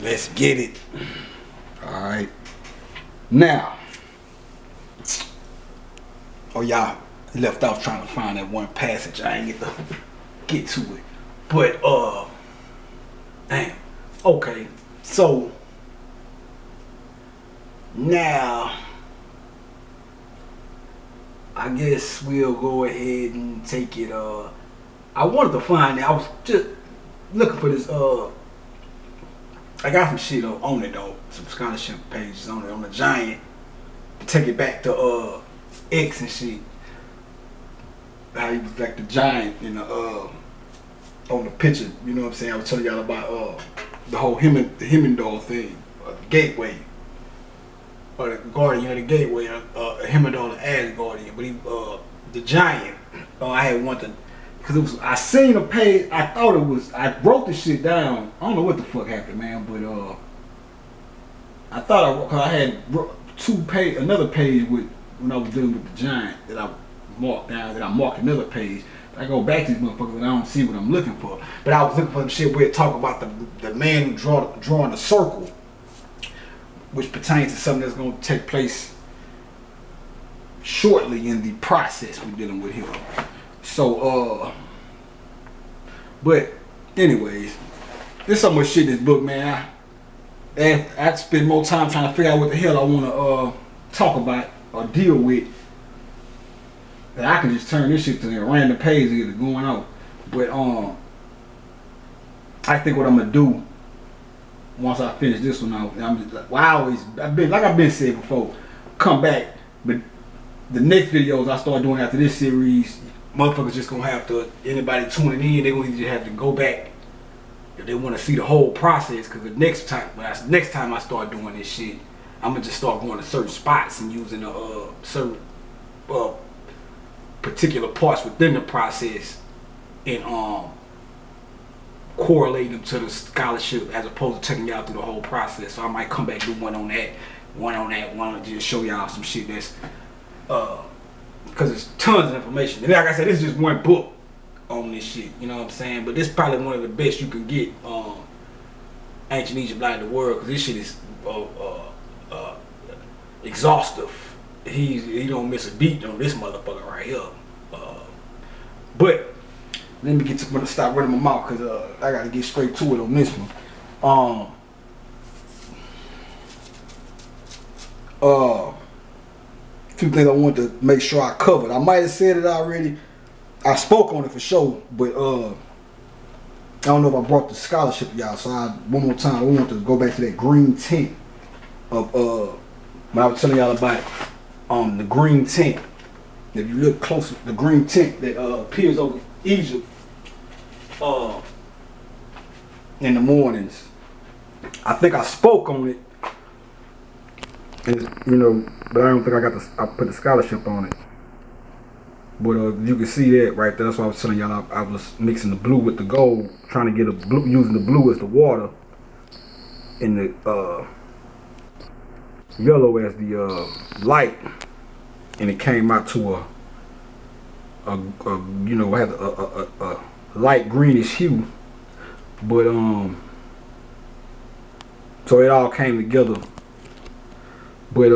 Let's get it. Alright. Now. Oh, y'all left off trying to find that one passage. I ain't get to it. But, damn. Okay. So, now, I guess we'll go ahead and take it, I wanted to find I was just looking for this, I got some shit on it though, some scholarship pages on it, on the Giant, to take it back to, X and shit. How he was like the Giant in the, on the picture, you know what I'm saying? I was telling y'all about, the whole Himendall thing, the Gateway. Or the Guardian of the Gateway, Himendall the Asgardian, but he, the Giant, I had wanted, because it was, I seen a page, I thought it was, I wrote this shit down, I don't know what the fuck happened, man, but, I thought I had another page with, when I was dealing with the Giant, that I marked down, that I marked another page. I go back to these motherfuckers and I don't see what I'm looking for. But I was looking for some shit where it talk about the man who drawing the circle, which pertains to something that's going to take place shortly in the process we're dealing with here. So, but anyways, there's so much shit in this book, man. I spend more time trying to figure out what the hell I want to talk about or deal with, that I can just turn this shit to a random page and get it going on. But I think what I'm gonna do once I finish this one out, I'm just like, well, I've been saying before, come back, but the next videos I start doing after this series, motherfuckers just gonna have to, anybody tuning in, they gonna either have to go back if they want to see the whole process, because the next time I start doing this shit, I'm gonna just start going to certain spots and using certain particular parts within the process and correlate them to the scholarship as opposed to taking y'all through the whole process. So I might come back do one on that, one to just show y'all some shit that's because it's tons of information. And like I said, this is just one book on this shit, you know what I'm saying? But this is probably one of the best you can get, Ancient Egypt Light of the World, because this shit is exhaustive. He don't miss a beat on this motherfucker right here. But let me get to stop running my mouth, because I gotta get straight to it on this one. Two things I want to make sure I covered. I might have said it already. I spoke on it for sure, but I don't know if I brought the scholarship, y'all. So one more time, I want to go back to that green tint of when I was telling y'all about the green tint. If you look closer, the green tint that appears over Egypt in the mornings. I think I spoke on it, and, you know, but I don't think I put the scholarship on it. But you can see that right there. That's why I was telling y'all I was mixing the blue with the gold, trying to get a blue, using the blue as the water, and the yellow as the light, and it came out to a you know, had a light greenish hue. But so it all came together. But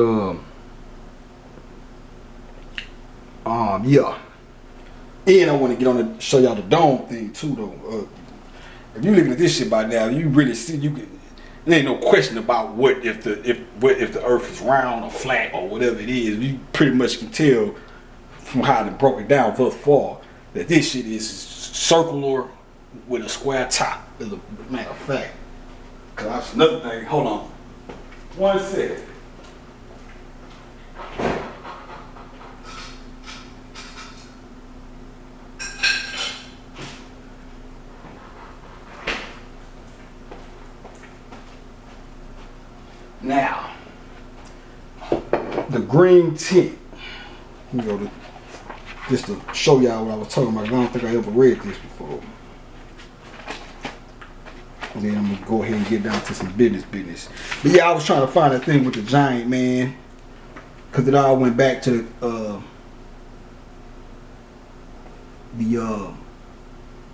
yeah. And I want to get on to show y'all the dome thing too, though. If you looking at this shit by now, you really see there ain't no question about what if the Earth is round or flat or whatever it is. You pretty much can tell from how they broke it down thus far that this shit is circular with a square top. As a matter of fact, cause that's another thing. Hold on, 1 second. Now, the green tint, you know, just to show y'all what I was talking about. I don't think I ever read this before. And then I'm gonna go ahead and get down to some business. But yeah, I was trying to find that thing with the Giant, man, because it all went back to the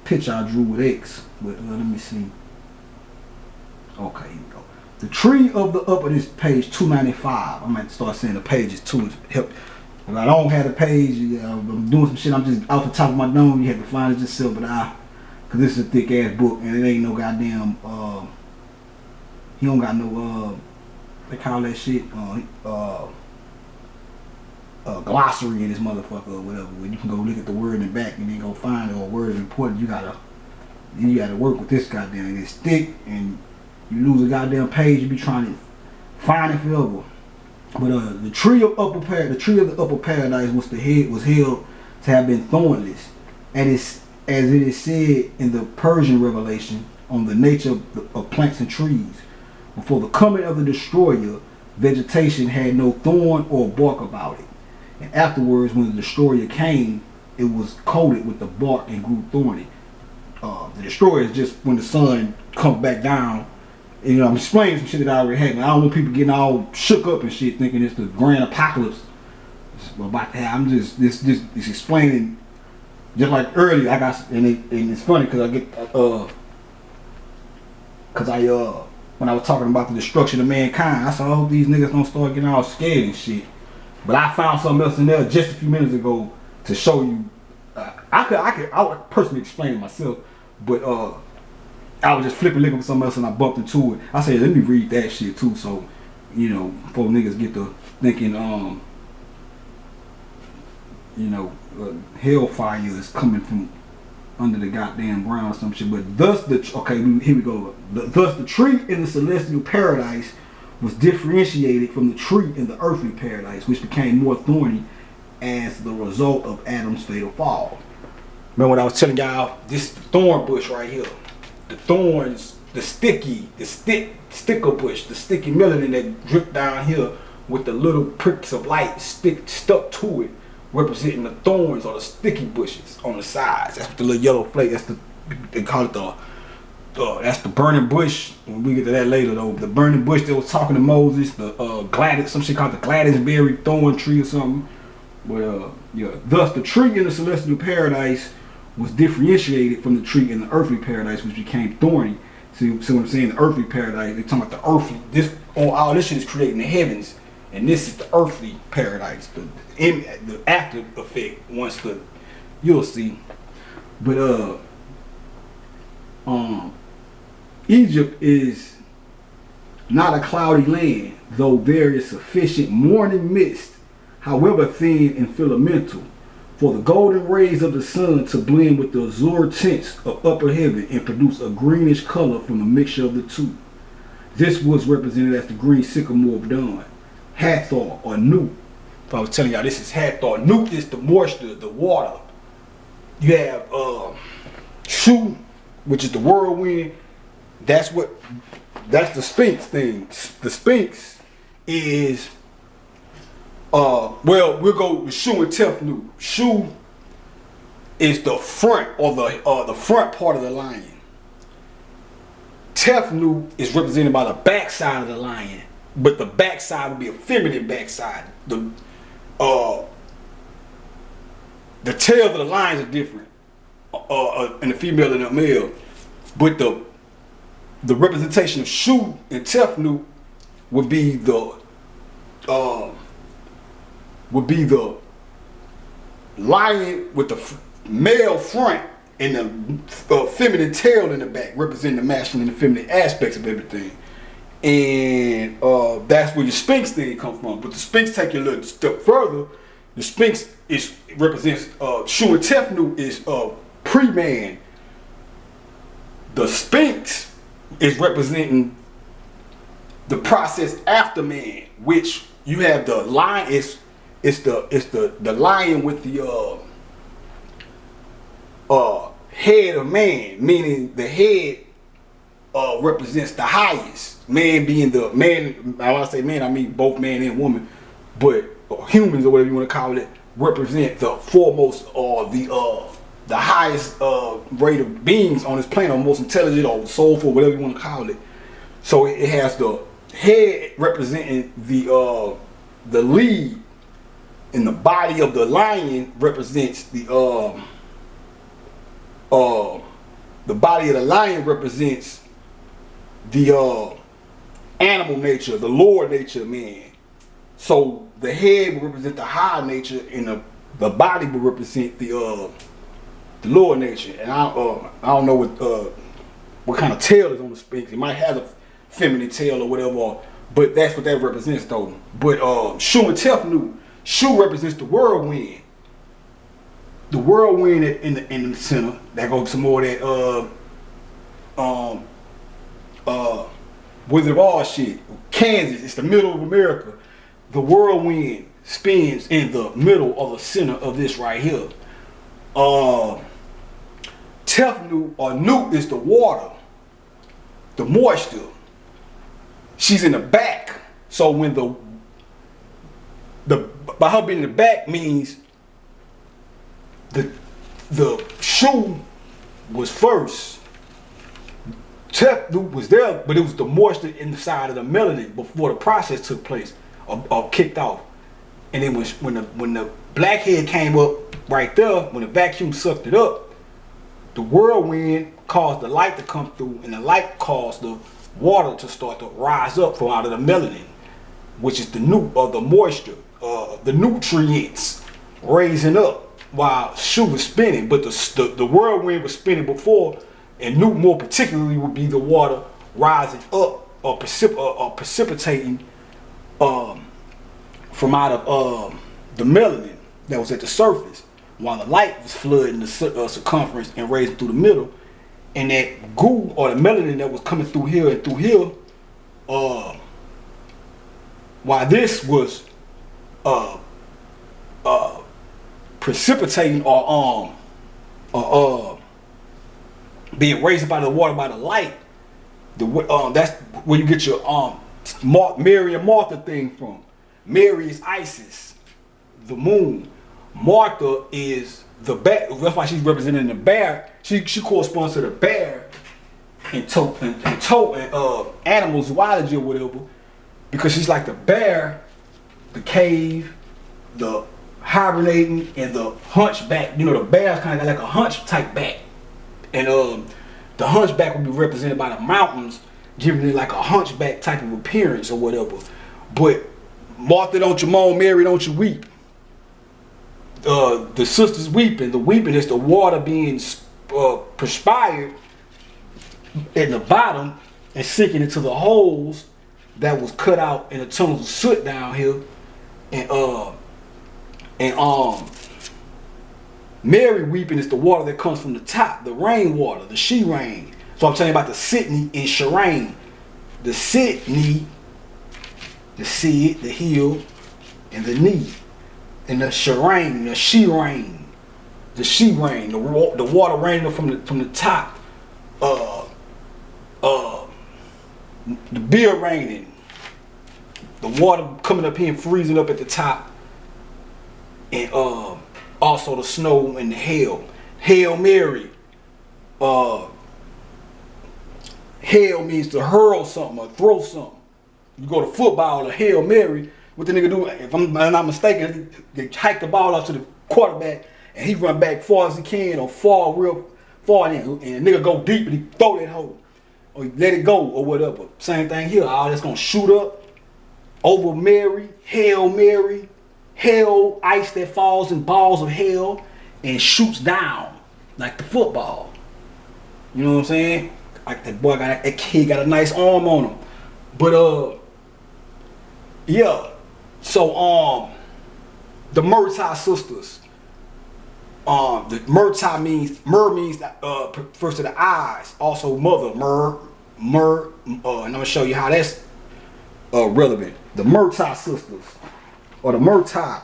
picture I drew with X. But let me see. Okay, here we go. The tree of the upper, this page 295. I might start saying the pages too. Help. If I don't have the page, I'm doing some shit. I'm just off the top of my dome. You have to find it yourself, but cause this is a thick ass book and it ain't no goddamn. He don't got no they call that shit glossary in this motherfucker or whatever. Where you can go look at the word in the back and then go find it, or word is important. You gotta work with this goddamn. It's thick and you lose a goddamn page. You be trying to find it forever. But the tree of the upper paradise was held to have been thornless, and as it is said in the Persian revelation on the nature of plants and trees. Before the coming of the destroyer, vegetation had no thorn or bark about it, and afterwards, when the destroyer came, it was coated with the bark and grew thorny. The destroyer is just when the sun comes back down. You know, I'm explaining some shit that I already had. I don't want people getting all shook up and shit, thinking it's the grand apocalypse about to happen. I'm just explaining. Just like earlier, I got, and it's funny because I get, when I was talking about the destruction of mankind, I said, I hope these niggas don't start getting all scared and shit. But I found something else in there just a few minutes ago to show you. I would personally explain it myself, but I was just flipping looking for something else and I bumped into it. I said, let me read that shit too, so you know, before niggas get to thinking, hellfire is coming from under the goddamn ground or some shit. But thus here we go. Thus the tree in the celestial paradise was differentiated from the tree in the earthly paradise, which became more thorny as the result of Adam's fatal fall. Remember what I was telling y'all? This thorn bush right here. The thorns, the sticker bush, the sticky melanin that drip down here with the little pricks of light stuck to it, representing the thorns or the sticky bushes on the sides. That's what the little yellow flake. They call it that's the burning bush. When we get to that later though, the burning bush that was talking to Moses, the Gladys, some shit called the Gladysberry thorn tree or something. But thus the tree in the celestial paradise was differentiated from the tree in the earthly paradise, which became thorny. See what I'm saying? The earthly paradise, they're talking about the earthly. All this shit is creating the heavens, and this is the earthly paradise. The after effect, you'll see. But Egypt is not a cloudy land, though there is sufficient morning mist, however thin and filamental, for the golden rays of the sun to blend with the azure tints of upper heaven and produce a greenish color from the mixture of the two. This was represented as the green sycamore of dawn, Hathor or Nut. If I was telling y'all, this is Hathor. Nut is the moisture, the water. You have Shu, which is the whirlwind. That's the Sphinx thing. The Sphinx is we'll go with Shu and Tefnut. Shu is the front or the front part of the lion. Tefnut is represented by the backside of the lion, but the backside would be a feminine backside. The tails of the lions are different, in the female and the male, but the representation of Shu and Tefnut would be the lion with the male front and the feminine tail in the back, representing the masculine and feminine aspects of everything. And that's where your Sphinx thing comes from. But the Sphinx take you a little step further. The Sphinx represents Shu and Tefnut is pre-man. The Sphinx is representing the process after man, which you have the lion. It's the lion with the head of man, meaning the head represents the highest. Man being the man. When I say man, I mean both man and woman, but humans or whatever you want to call it represent the foremost or the highest rate of beings on this planet, or most intelligent or soulful, whatever you want to call it. So it has the head representing the lead, and the body of the lion represents the body of the lion represents the animal nature, the lower nature of man. So the head will represent the higher nature, and the body will represent the lower nature. And I don't know what kind of tail is on the Sphinx. It might have a feminine tail or whatever, but that's what that represents though. But Shu and Tefnu, Shu represents the whirlwind. The whirlwind in the center. That goes some more of that Wizard of Oz shit. Kansas, it's the middle of America. The whirlwind spins in the middle of the center of this right here. Tefnu or Newt is the water, the moisture. She's in the back. So when by her being in the back means the Shu was first. Tefnu was there, but it was the moisture inside of the melanin before the process took place or kicked off. And then when the blackhead came up right there, when the vacuum sucked it up, the whirlwind caused the light to come through, and the light caused the water to start to rise up from out of the melanin, which is the moisture, the nutrients raising up while Shu was spinning. But the whirlwind was spinning before, and Newt more particularly would be the water rising up or precipitating from out of the melanin that was at the surface, while the light was flooding the circumference and raising through the middle. And that goo or the melanin that was coming through here and through here, while this was precipitating or being raised by the water by the light, that's where you get your Mary and Martha thing from. Mary is Isis, the moon. Martha is the bear. That's why she's representing the bear. She corresponds to the bear in animal zoology or whatever, because she's like the bear, the cave, the hibernating, and the hunchback. You know, the bear's kind of got like a hunch type back, and the hunchback would be represented by the mountains, giving it like a hunchback type of appearance or whatever. But Martha, don't you moan, Mary, don't you weep. The sisters weeping. The weeping is the water being perspired at the bottom and sinking into the holes that was cut out in the tunnels of soot down here. And Mary weeping is the water that comes from the top, the rainwater, the she rain. So I'm telling you about the Sydney and Shireen. The Sydney, the Sid, the hill, and the knee. And the Shireen, the she rain. The she rain, the water raining from the top. The beer raining. The water coming up here and freezing up at the top. And also the snow and the hail. Hail Mary. Hail means to hurl something or throw something. You go to football, or Hail Mary, what the nigga do, if I'm not mistaken, they hike the ball out to the quarterback and he run back far as he can or fall real far, and the nigga go deep and he throw that hole. Or he let it go or whatever. Same thing here. All that's gonna shoot up over Mary, Hail Mary, hail, ice that falls in balls of hail and shoots down like the football. You know what I'm saying? Like that boy got that kid got a nice arm on him. But yeah. So the Murtai sisters. The Murtai means refers to the eyes. Also mother, and I'm gonna show you how that's relevant. The Murtai sisters, or the Murtai,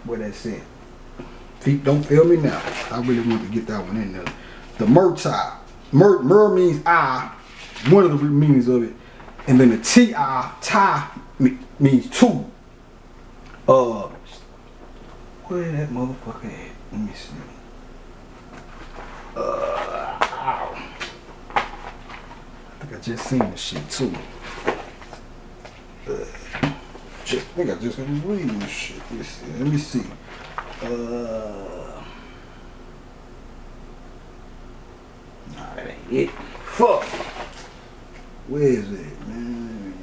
where that's at. Feet don't fail me now. I really want to get that one in there. The Murtai. Mur means eye, one of the meanings of it. And then the T-I, tie, means two. Where that motherfucker at? Let me see. Ow. I think I just seen this shit too. I think I just been reading this shit. Let me see. Nah, that ain't it. Fuck. Where is it, man?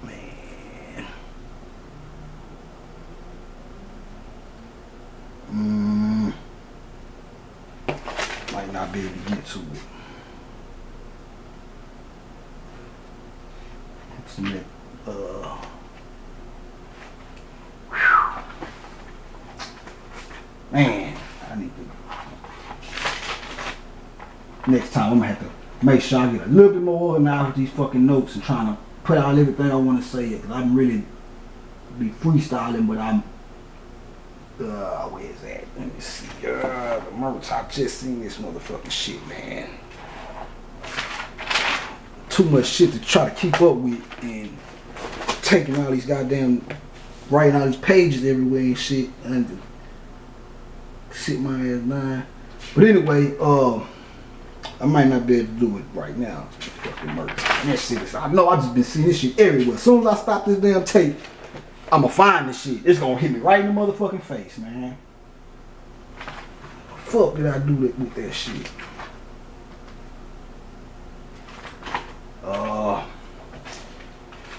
Man. Might not be able to get to it. What's in it? Man, I need to. Next time, I'm gonna have to make sure I get a little bit more organized with these fucking notes and trying to put out everything I want to say. Cause I'm really be freestyling, but I'm. Where is that? Let me see. The merch. I just seen this motherfucking shit, man. Too much shit to try to keep up with, and taking all these goddamn, writing all these pages everywhere and shit. And sit my ass down. But anyway, I might not be able to do it right now. Fucking murder. That shit is, I know I just been seeing this shit everywhere. As soon as I stop this damn tape, I'ma find this shit. It's gonna hit me right in the motherfucking face, man. Fuck did I do that with that shit?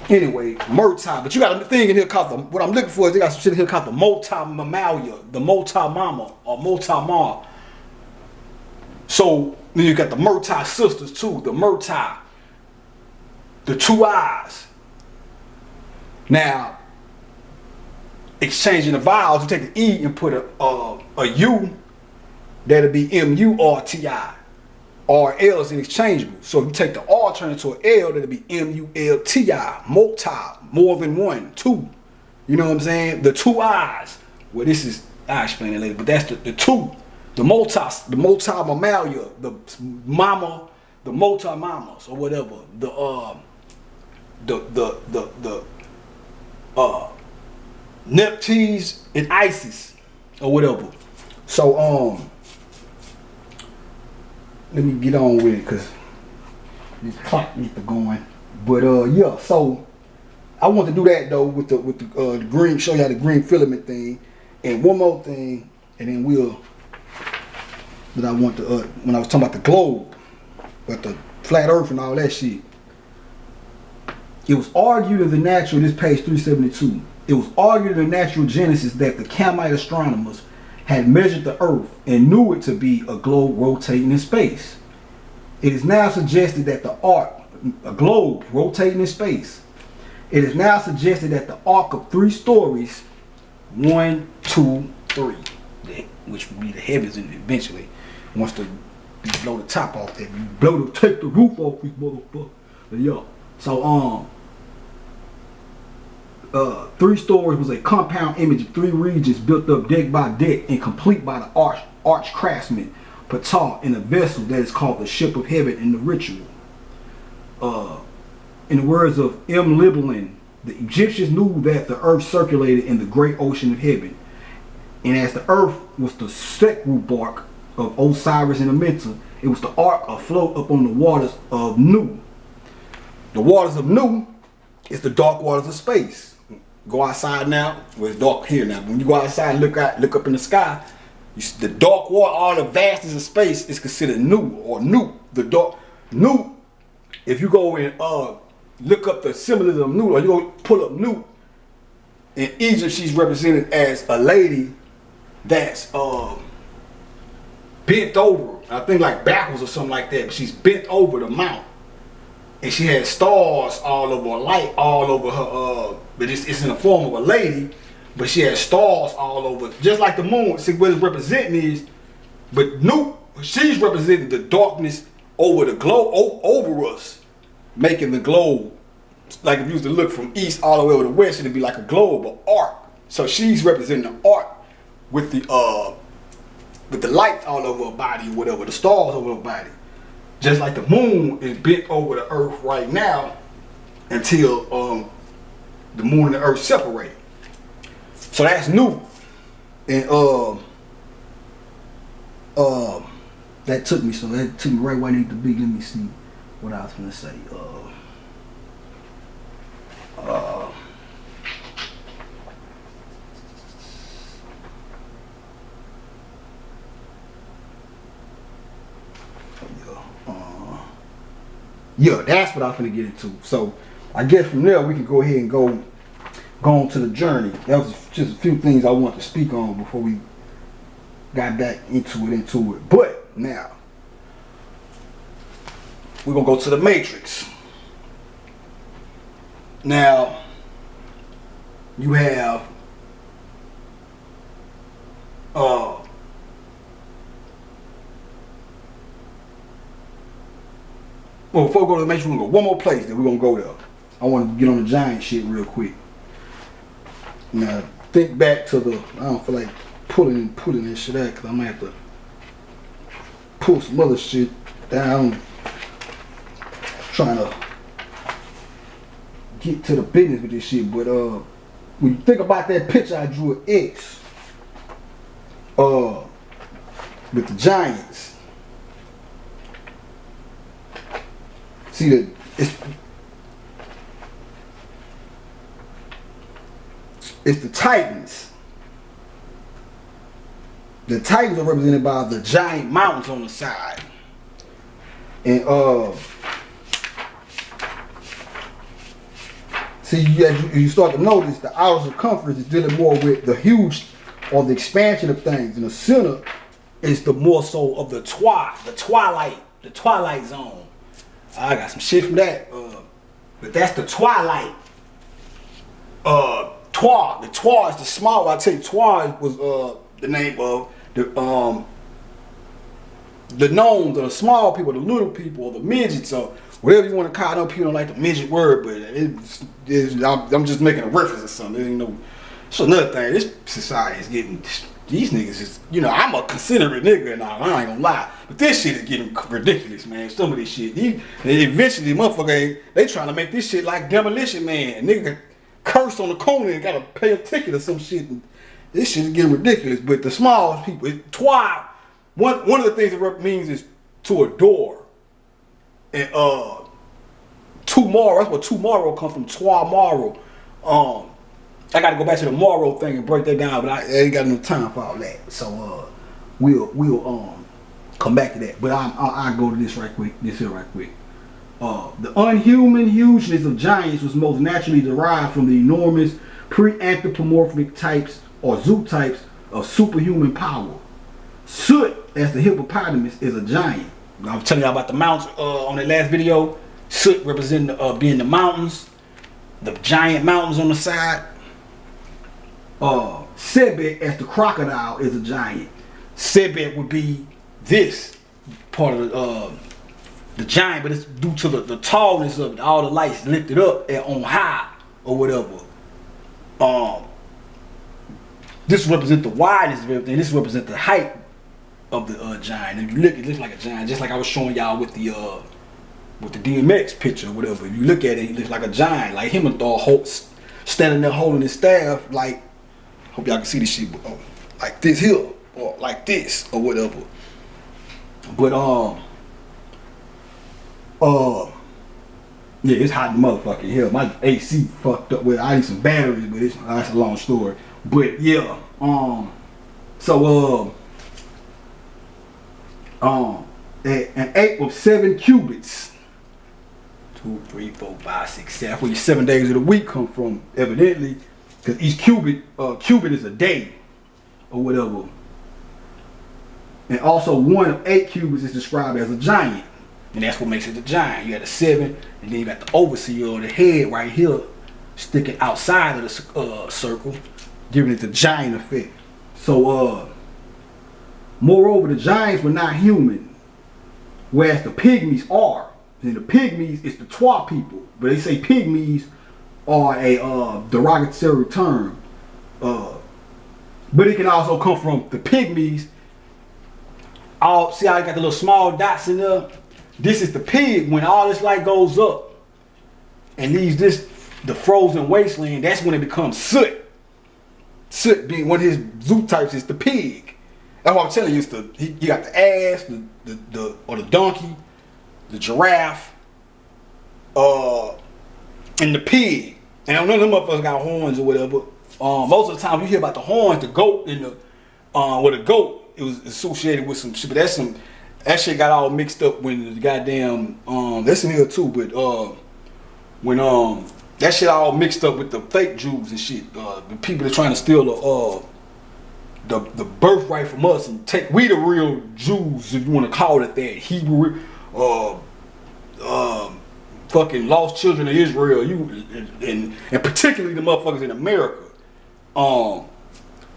Anyway, Murtai, but you got a thing in here called the, what I'm looking for is they got some shit in here called the multi-mammalia, the multi-mama, or multi-ma. So, then you got the Murtai sisters too, the Murtai, the two eyes. Now, exchanging the vowels, you take the E and put a U, that'll be M-U-R-T-I. R, L is interchangeable. So if you take the R, turn it to an L, that'll be M-U-L-T-I. Multi, more than one, two. You know what I'm saying? The two eyes. Well, this is, I'll explain it later, but that's the two. The multi-mammalia, the mama, the multi-mamas, or whatever. The Neptunes and Isis, or whatever. So, let me get on with it because this clock needs to going. But yeah, so I want to do that though with the green, show you how the green filament thing, and one more thing, and then that I want to when I was talking about the globe, but the flat Earth and all that shit. It was argued in the natural, this page 372. It was argued in the natural genesis that the Camite astronomers had measured the Earth and knew it to be a globe rotating in space. It is now suggested that the arc, a globe rotating in space. It is now suggested that the arc of 3 stories, 1, 2, 3, which would be the heavens eventually, wants to blow the top off that. Take the roof off this motherfucker. Yeah. So 3 stories was a compound image of 3 regions built up deck by deck and complete by the arch craftsman Ptah in a vessel that is called the ship of heaven in the ritual. In the words of M. Libelin, the Egyptians knew that the earth circulated in the great ocean of heaven, and as the earth was the Sekru bark of Osiris and Amenta, it was the ark afloat up on the waters of Nu. The waters of Nu is the dark waters of space. Go outside now. Well, it's dark here now. When you go outside and look up in the sky, you see the dark water, all the vastness of space is considered Nu or Nu. The dark Nu. If you go and look up the symbolism of Nu, or you go pull up Nu, in Egypt she's represented as a lady that's bent over. I think like backwards or something like that. But she's bent over the mount. And she had stars all over her, light all over her, but it's in the form of a lady, but she had stars all over, just like the moon. See what it's representing is, but Nu, she's representing the darkness over the globe, over us, making the globe, like if you was to look from east all the way over to west, it'd be like a globe, an arc. So she's representing the arc with the light all over her body, or whatever, the stars over her body. Just like the moon is bent over the earth right now until the moon and the earth separate. So that's Nu. And that took me right where I need to be. Let me see what I was gonna say. Yeah, that's what I'm gonna get into. So I guess from there we can go ahead and go on to the journey. That was just a few things I want to speak on before we got back into it. But now we're gonna go to the Matrix. Now you have well, before we go to the Matrix, we're gonna go one more place, then we're gonna go there. I want to get on the giant shit real quick. Now think back to the, I don't feel like pulling this shit out because I might have to pull some other shit down. Trying to get to the business with this shit, but when you think about that picture I drew of X, with the Giants, see that it's the Titans. The Titans are represented by the giant mountains on the side, and see, you start to notice the outer circumference is dealing more with the huge or the expansion of things, and the center is the more so of the twilight zone. I got some shit from that, but that's the twilight. Twa. The Twa is the small. I tell you, Twa was the name of the gnomes, or the small people, the little people, or the midgets, or whatever you want to call them. People don't like the midget word, but I'm just making a reference or something. You know, so another thing, this society is getting, these niggas is, you know, I'm a considerate nigga and I ain't gonna lie, but this shit is getting ridiculous, man. Some of this shit, eventually, motherfucker, they trying to make this shit like Demolition Man. Nigga curse on the corner and gotta pay a ticket or some shit. And this shit is getting ridiculous. But the small people, Twa, one of the things it means is to adore. And tomorrow, that's where tomorrow comes from, tomorrow. I gotta go back to the moral thing and break that down, but I ain't got no time for all that. So we'll come back to that. But I'll go to this right quick. This here right quick. The unhuman hugeness of giants was most naturally derived from the enormous pre-anthropomorphic types or zootypes of superhuman power. Soot, as the hippopotamus, is a giant. I was telling you about the mountains on that last video. Soot representing being the mountains, the giant mountains on the side. Sebek, as the crocodile, is a giant. Sebek would be this part of the giant, but it's due to the tallness of it. All the lights lifted up and on high or whatever. This represents the wideness of everything. This represents the height of the giant. And if you look, it looks like a giant, just like I was showing y'all with the DMX picture or whatever. If you look at it, it looks like a giant, like him and Thor standing there holding his staff, like, hope y'all can see this shit, like this here, or like this, or whatever. But yeah, it's hot in the motherfucking hell. My AC fucked up with, I need some batteries, but that's a long story. But yeah, so an ape of 7 cubits. 2, 3, 4, 5, 6, 7. That's where your 7 days of the week come from, evidently, because each cubit is a day, or whatever. And also 1 of 8 cubits is described as a giant. And that's what makes it a giant. You got the 7, and then you got the overseer, or the head right here, sticking outside of the circle, giving it the giant effect. So, moreover, the giants were not human, whereas the pygmies are. And the pygmies is the Twa people, but they say pygmies are a derogatory term. But it can also come from the pygmies. See how I got the little small dots in there? This is the pig. When all this light goes up and leaves the frozen wasteland, that's when it becomes soot. Soot being one of his zoo types is the pig. That's what I'm telling you. You got the ass, the donkey, the giraffe, and the pig. And none of them motherfuckers got horns or whatever. Most of the time you hear about the horns, the goat, and the goat, it was associated with some shit, but that's some. that shit got all mixed up when the goddamn that's in here too, but when that shit all mixed up with the fake Jews and shit. The people that trying to steal the birthright from us and take we the real Jews, if you want to call it that. Hebrew fucking lost children of Israel, and particularly the motherfuckers in America.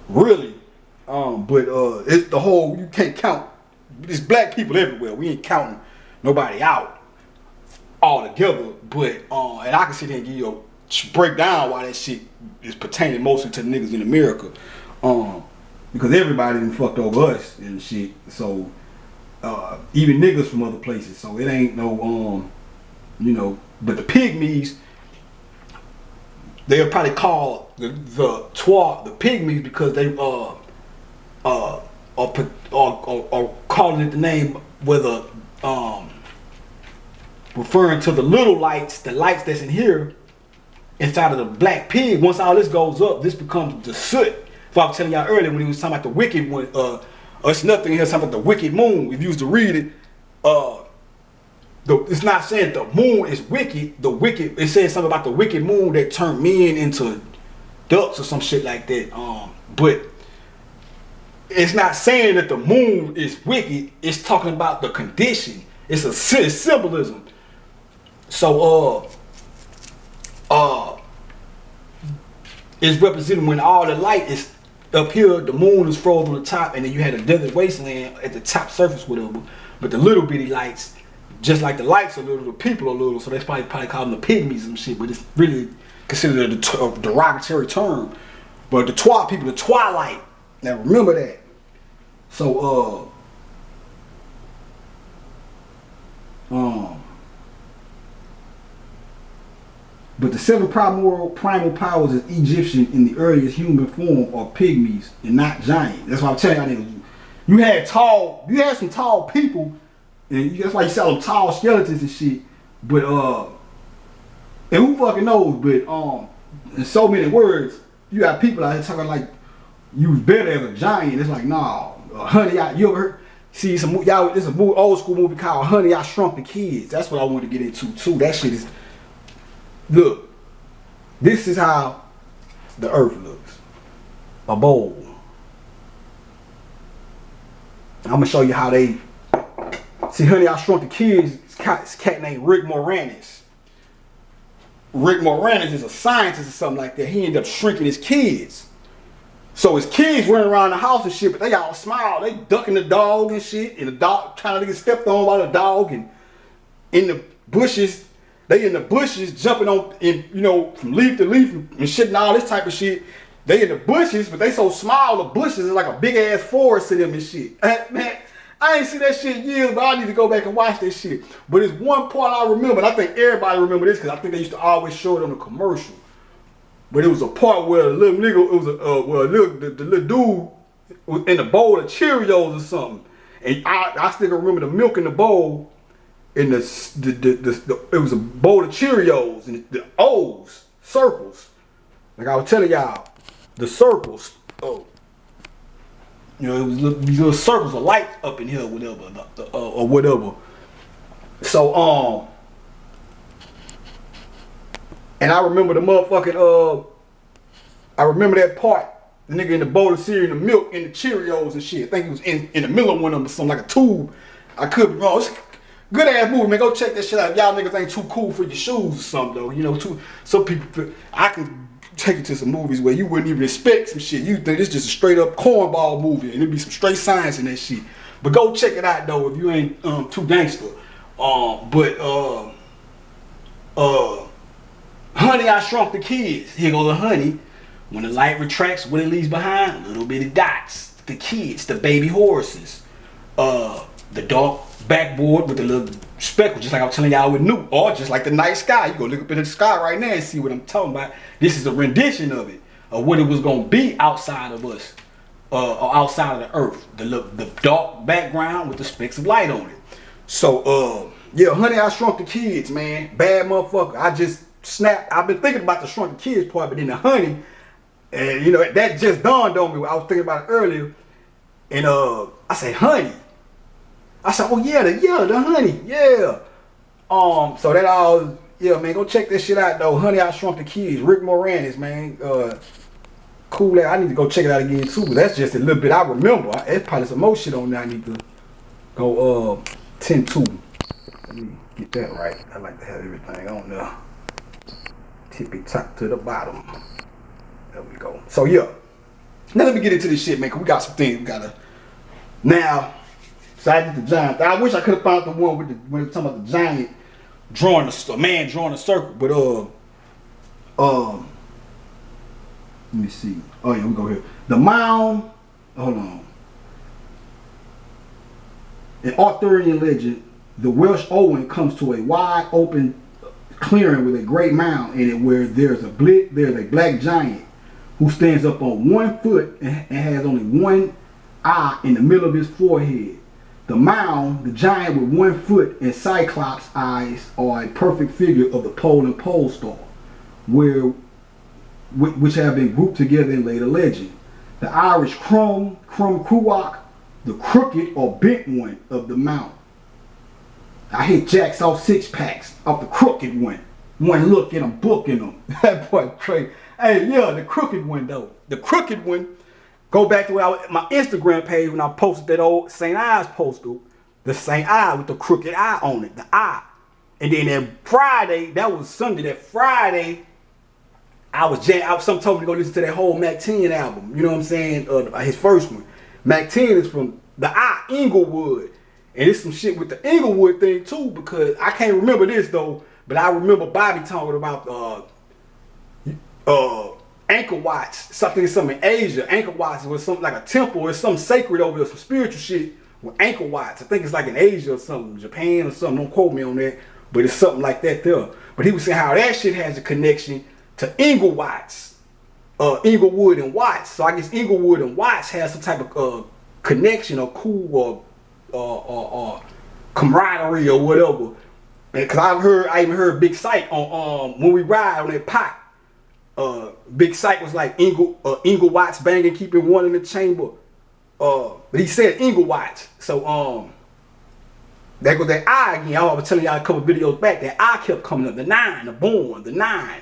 Really. But it's the whole, you can't count. There's black people everywhere. We ain't counting nobody out altogether. But and I can sit here and give you a break down why that shit is pertaining mostly to the niggas in America. Because everybody done fucked over us and shit. So even niggas from other places. So it ain't no you know, but the pygmies, they'll probably call the pygmies because they are calling it the name whether referring to the little lights, the lights that's in here inside of the black pig. Once all this goes up, this becomes the soot. So I was telling y'all earlier when he was talking about the wicked one, it's nothing here talking about the wicked moon. If you used to read it, it's not saying the moon is wicked. The wicked, it says something about the wicked moon that turned men into ducks or some shit like that. But it's not saying that the moon is wicked. It's talking about the condition. It's a symbolism. So it's representing when all the light is up here, the moon is frozen on the top, and then you had a desert wasteland at the top surface, whatever. But the little bitty lights, just like the lights are little, the people are little, so that's probably call them the pygmies and shit. But it's really considered a derogatory term. But the people, the twilight. Now remember that. So but the seven primal powers is Egyptian in the earliest human form are pygmies and not giant. That's why I'm telling y'all niggas. You had some tall people, and that's why you sell them tall skeletons and shit. But and who fucking knows? But in so many words, you got people out here talking like you was better as a giant. It's like, nah, honey, you ever heard? See some y'all? This is a old school movie called Honey, I Shrunk the Kids. That's what I want to get into too. That shit is. Look, this is how the earth looks. A bowl. I'm gonna show you how they see. Honey, I Shrunk the Kids. It's a cat named Rick Moranis. Rick Moranis is a scientist or something like that. He ended up shrinking his kids. So his kids running around the house and shit, but they all smile. They ducking the dog and shit, and the dog trying to get stepped on by the dog, and in the bushes. They in the bushes jumping on, from leaf to leaf and shit and all this type of shit. They in the bushes, but they so small, the bushes is like a big ass forest to them and shit. Man, I ain't seen that shit in years, but I need to go back and watch that shit. But it's one part I remember, and I think everybody remember this because I think they used to always show it on the commercial. But it was a part where the little nigga, the little dude was in a bowl of Cheerios or something. And I still can remember the milk in the bowl. And it was a bowl of Cheerios and the O's, circles. Like I was telling y'all, the circles. Oh, it was these little circles of light up in here, or whatever, or whatever. So and I remember the motherfucking I remember that part. The nigga in the bowl of cereal and the milk and the Cheerios and shit. I think it was in the middle of one of them, something like a tube. I could be wrong. Good ass movie, man. Go check that shit out. Y'all niggas ain't too cool for your shoes or something, though. Some people, I can take you to some movies where you wouldn't even expect some shit. You think it's just a straight up cornball movie and it'd be some straight science in that shit. But go check it out, though, if you ain't too gangster. Honey, I Shrunk the Kids. Here goes the honey. When the light retracts, what it leaves behind? Little bitty dots. The kids, the baby horses. The dark backboard with the little speckle, just like I was telling y'all with Newt, or just like the night sky. You go look up in the sky right now and see what I'm talking about. This is a rendition of it, of what it was gonna be outside of us, or outside of the earth. The dark background with the specks of light on it. So yeah, Honey, I Shrunk the Kids, man. Bad motherfucker. I just snapped. I've been thinking about the Shrunk the Kids part, but then the honey, and that just dawned on me. I was thinking about it earlier, and I said, honey. I said, oh yeah, the honey, yeah. So that all, yeah, man, go check this shit out though. Honey, I Shrunk the Kids, Rick Moranis, man. Cool. I need to go check it out again too, but that's just a little bit I remember. It's probably some more shit on there I need to go 10-2. Let me get that right. I like to have everything on there. Tippy top to the bottom. There we go. So yeah. Now let me get into this shit, man, cause we got some things we gotta. Now, so I did the giant. I wish I could have found the one with the when we were talking about the giant drawing a man drawing a circle, but let me see. Oh yeah, we go here. The mound. Hold on. In Arthurian legend, the Welsh Owen comes to a wide open clearing with a great mound in it, where there's a black giant who stands up on 1 foot and has only one eye in the middle of his forehead. The mound, the giant with 1 foot and cyclops eyes, are a perfect figure of the pole and pole star, which have been grouped together in later legend. The Irish Crum Cruach, the crooked or bent one of the mount. I hit jacks off 6-packs off the crooked one. One look and I'm booking them. That boy crazy. Hey, yeah, the crooked one though. The crooked one. Go back to my Instagram page when I posted that old St. Ives poster. The St. Ives with the crooked eye on it. The eye. And then that Friday, that was Sunday. That Friday, some told me to go listen to that whole Mac 10 album. You know what I'm saying? His first one. Mac 10 is from the eye, Inglewood. And it's some shit with the Inglewood thing too, because I can't remember this though, but I remember Bobby talking about Angkor Wat, something in Asia. Angkor Wat was something like a temple or something sacred over there, some spiritual shit with Angkor Wat. I think it's like in Asia or something, Japan or something. Don't quote me on that, but it's something like that there. But he was saying how that shit has a connection to Inglewood and Watts. So I guess Inglewood and Watts has some type of connection or cool or camaraderie or whatever. Because I even heard Big Sight on when we ride on that pot. Big Sight was like Ingle Watts banging, keeping one in the chamber. But he said Ingle Watts. So there goes that eye again. I was telling y'all a couple videos back. That eye kept coming up. The 9, the born, the 9.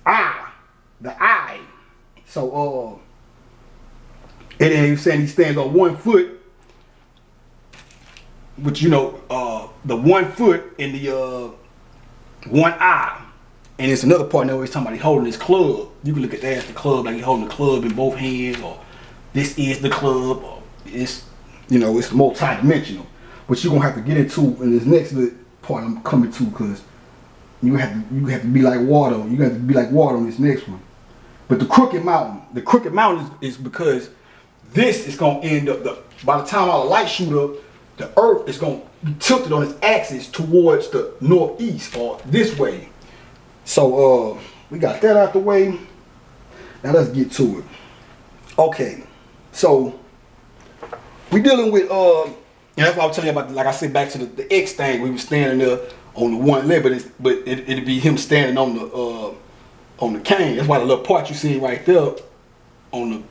The eye. So and then he was saying he stands on 1 foot. But you know, the 1 foot in the one eye. And it's another part there where he's talking about he holding his club. You can look at that as the club, like he's holding the club in both hands, or this is the club, or it's, you know, it's multi-dimensional. But you're gonna have to get into in this next little part I'm coming to, because you have to be like water. You have to be like water on this next one. But the Crooked Mountain is because this is gonna end up by the time all the lights shoot up, the earth is gonna be tilted on its axis towards the northeast or this way. So we got that out the way. Now let's get to it. Okay, so we dealing with and that's what I was telling you about. Like I said, back to the X thing. We were standing there on the one leg, but it'd be him standing on the cane. That's why the little part you see right there on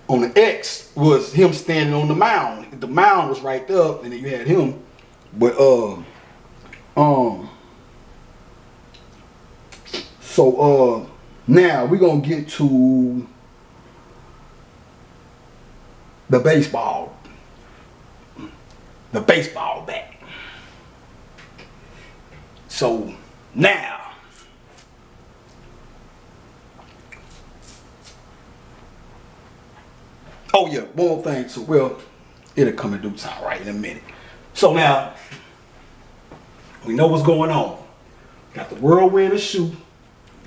the X was him standing on the mound. The mound was right there, and then you had him. But so now we're gonna get to the baseball bat. So now oh yeah, one more thing too. Well, it'll come in due time, right, in a minute. So now we know what's going on. Got the whirlwind of shoe,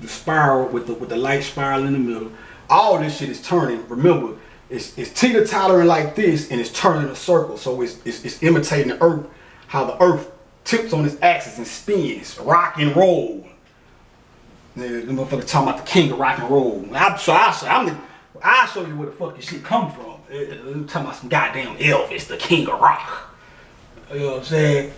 the spiral with the light spiral in the middle. All this shit is turning. Remember, it's teeter-tottering like this, and it's turning in a circle. So it's imitating the earth, how the earth tips on its axis and spins, rock and roll. The motherfucker talking about the king of rock and roll. I'll show you where the fuck this shit come from. I'm talking about some goddamn Elvis, the king of rock. You know what I'm saying?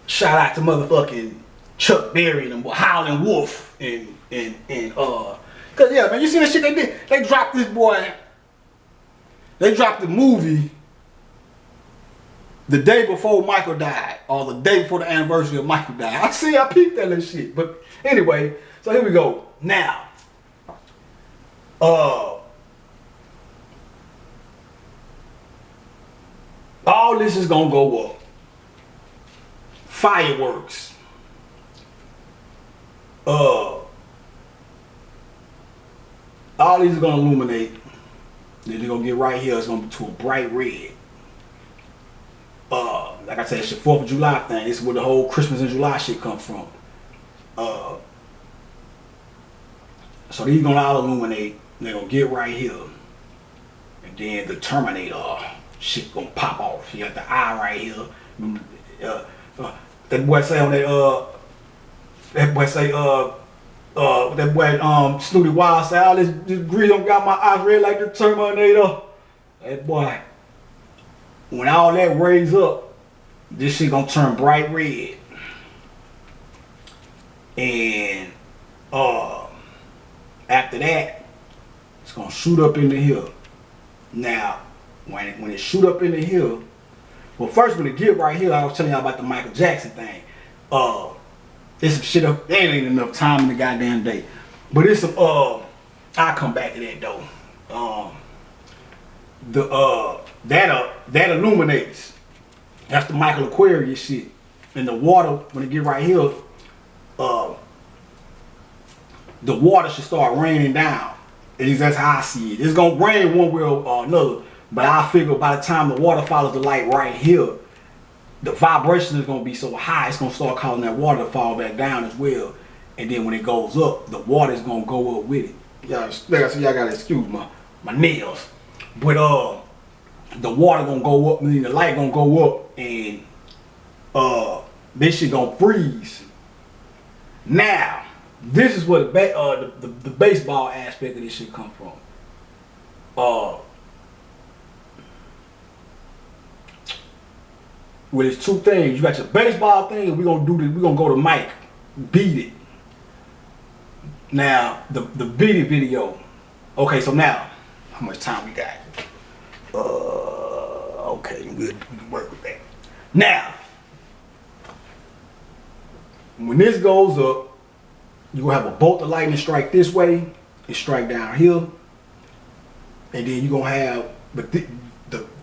Shout out to motherfucking Chuck Berry and Howlin' Wolf and cause yeah, man, you see that shit they did? They dropped this boy. They dropped the movie the day before Michael died, or the day before the anniversary of Michael died. I peeped that little shit. But anyway, so here we go. Now, all this is gonna go up. Fireworks. All these are gonna illuminate. Then they're gonna get right here. It's gonna be to a bright red. Like I said, it's the 4th of July thing. This is where the whole Christmas in July shit come from. So these gonna all illuminate. They're gonna get right here. And then the Terminator shit gonna pop off. You got the eye right here. That boy say on that that boy Snooty Wild say, all this grease don't got my eyes red like the Terminator. That boy, when all that raise up, this shit gonna turn bright red. And after that, it's gonna shoot up into here. Now, when it shoot up into here, well, first when it get right here, I was telling y'all about the Michael Jackson thing. There's some shit up. There ain't enough time in the goddamn day, but it's some. I'll come back to that though. That illuminates. That's the Michael Aquarius shit. And the water, when it get right here, the water should start raining down. At least that's how I see it. It's gonna rain one way or another, but I figure by the time the water follows the light right here, the vibration is gonna be so high, it's gonna start causing that water to fall back down as well. And then when it goes up, the water is gonna go up with it. Y'all gotta excuse my nails. But the water gonna go up, meaning the light gonna go up, and this shit gonna freeze. Now, this is where the baseball aspect of this shit come from. Well, there's two things. You got your baseball thing, and we're gonna do this. We're gonna go to Mike, beat it. Now, the beat it video. Okay, so now, how much time we got? Okay, we'll work with that. Now, when this goes up, you're gonna have a bolt of lightning strike this way and strike down here, and then you're gonna have,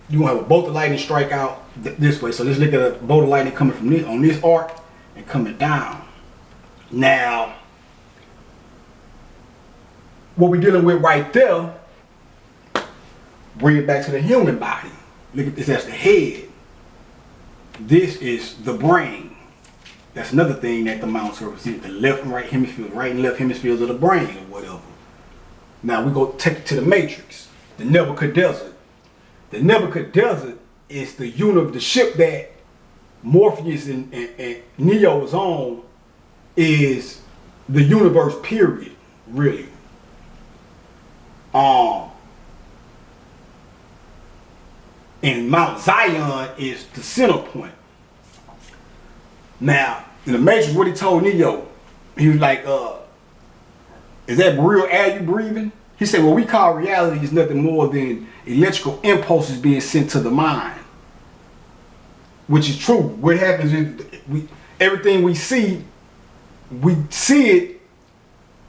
you're gonna have a bolt of lightning strike out this way. So let's look at a bolt of lightning coming from this on this arc and coming down. Now, what we're dealing with right there, bring it back to the human body. Look at this, that's the head. This is the brain. That's another thing that the mountains represent, the left and right hemispheres, right and left hemispheres of the brain or whatever. Now we go take it to the matrix, the Nebuchadnezzar. The Nebuchadnezzar is the ship that Morpheus and Neo is on, is the universe period, really. And Mount Zion is the center point. Now, in the Matrix, what he told Neo, he was like, is that real air you breathing? He said, what we call reality is nothing more than electrical impulses being sent to the mind. Which is true. What happens is, everything we see it,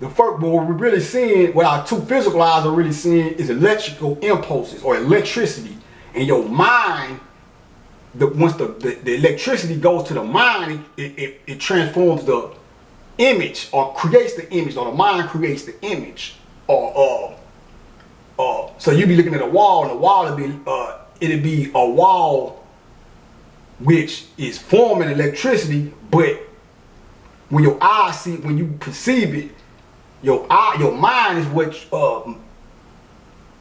but what we're really seeing, what our two physical eyes are really seeing, is electrical impulses or electricity. And your mind, once the electricity goes to the mind, it transforms the image, or creates the image, or the mind creates the image. So you be looking at a wall, and the wall it'd be a wall which is forming electricity, but when your eyes see it, when you perceive it, your mind is what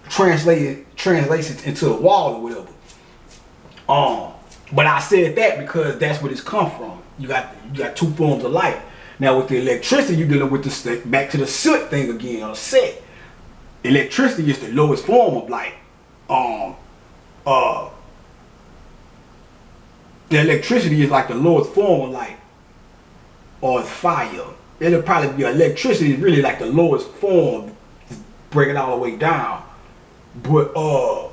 translates it into a wall or whatever. But I said that because that's where it's come from. You got two forms of light. Now with the electricity, you're dealing with the back to the soot thing again, or set. Electricity is the lowest form of light. The electricity is like the lowest form of light, or fire. It'll probably be electricity is really like the lowest form, break it all the way down. But or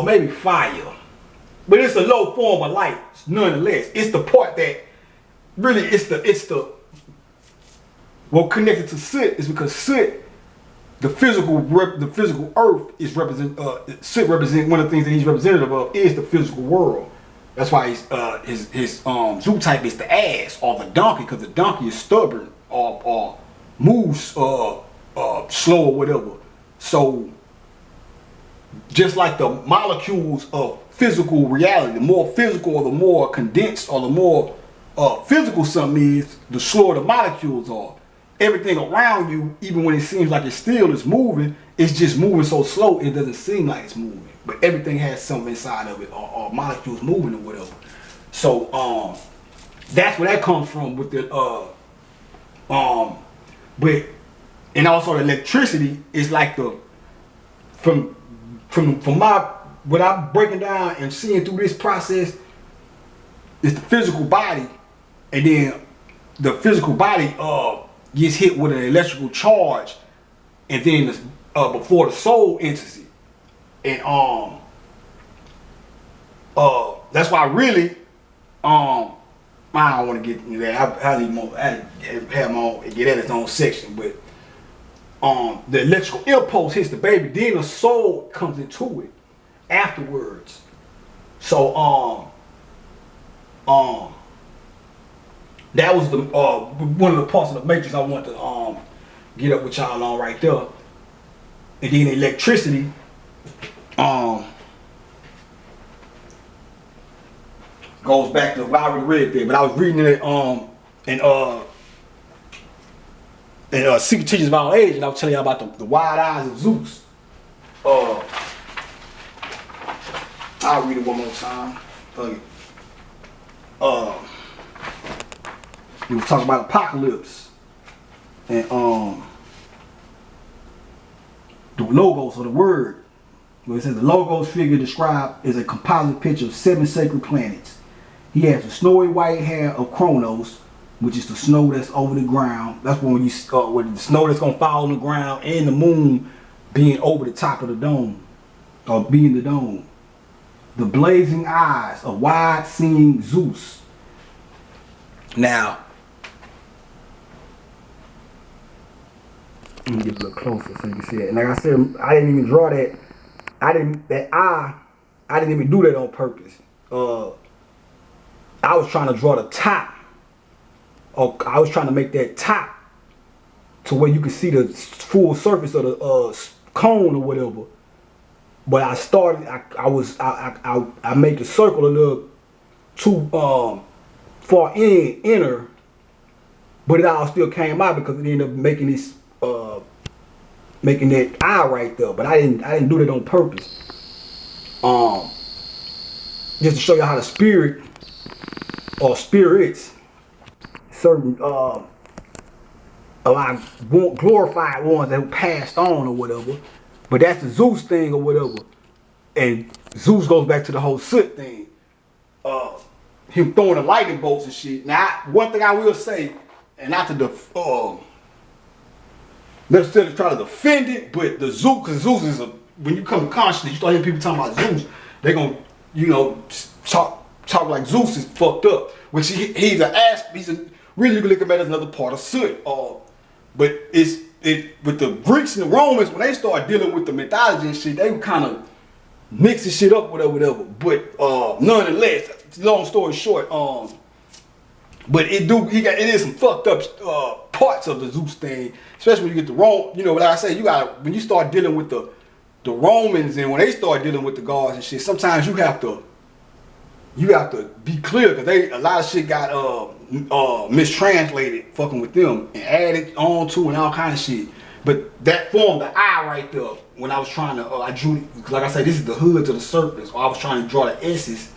maybe fire. but it's a low form of light, nonetheless. It's the part that really it's the what connected to soot is because soot, the physical earth is soot represent one of the things that he's representative of is the physical world. That's why his zoo type is the ass or the donkey, because the donkey is stubborn or moves slow or whatever. So just like the molecules of physical reality, the more physical or the more condensed or the more physical something is, the slower the molecules are. Everything around you, even when it seems like it's still, is moving, it's just moving so slow it doesn't seem like it's moving. But everything has something inside of it, or molecules moving or whatever. So that's where that comes from with the but and also the electricity is like the from my what I'm breaking down and seeing through this process is the physical body, and then the physical body gets hit with an electrical charge, and then before the soul enters it, and that's why really I don't want to get into that. I have my own, get at its own section, but the electrical impulse hits the baby, then the soul comes into it afterwards. So that was the one of the parts of the matrix I want to get up with y'all on right there. And then electricity goes back to what I already read there, but I was reading it in Secret Teachings of Our Age, and I was telling you about the wide eyes of Zeus. I'll read it one more time. We was talking about apocalypse and the logos or the word. Where it says the logos figure described is a composite picture of 7 sacred planets. He has the snowy white hair of Kronos, which is the snow that's over the ground. That's when you with the snow that's gonna fall on the ground, and the moon being over the top of the dome, or being the dome. The blazing eyes of wide-seeing Zeus. Now, let me get a little closer so you can see it. And like I said, I didn't even draw that. I didn't even do that on purpose. I was trying to draw the top. Or I was trying to make that top to where you can see the full surface of the cone or whatever. But I started. I made the circle a little too far inner, but it all still came out because it ended up making this making that eye right there. But I didn't do that on purpose. Just to show you how the spirit or spirits, certain a lot of glorified ones that passed on or whatever. But that's the Zeus thing or whatever. And Zeus goes back to the whole soot thing. Him throwing the lightning bolts and shit. Now, one thing I will say, and not to necessarily try to defend it, but the Zeus, because Zeus is when you come to consciousness, you start hearing people talking about Zeus, they're gonna, talk like Zeus is fucked up. Which he's an ass, really you can look at him as another part of soot. But with the Greeks and the Romans, when they start dealing with the mythology and shit, they were kind of mixing shit up, whatever. But nonetheless, long story short, but it is some fucked up parts of the Zeus thing, especially when you get the Rome. Like I say, when you start dealing with the Romans and when they start dealing with the gods and shit, sometimes you have to be clear, because a lot of shit got mistranslated fucking with them and added on to and all kind of shit. But that formed the eye right there when I was trying to I drew, like I said, this is the hood to the surface, or I was trying to draw the S's,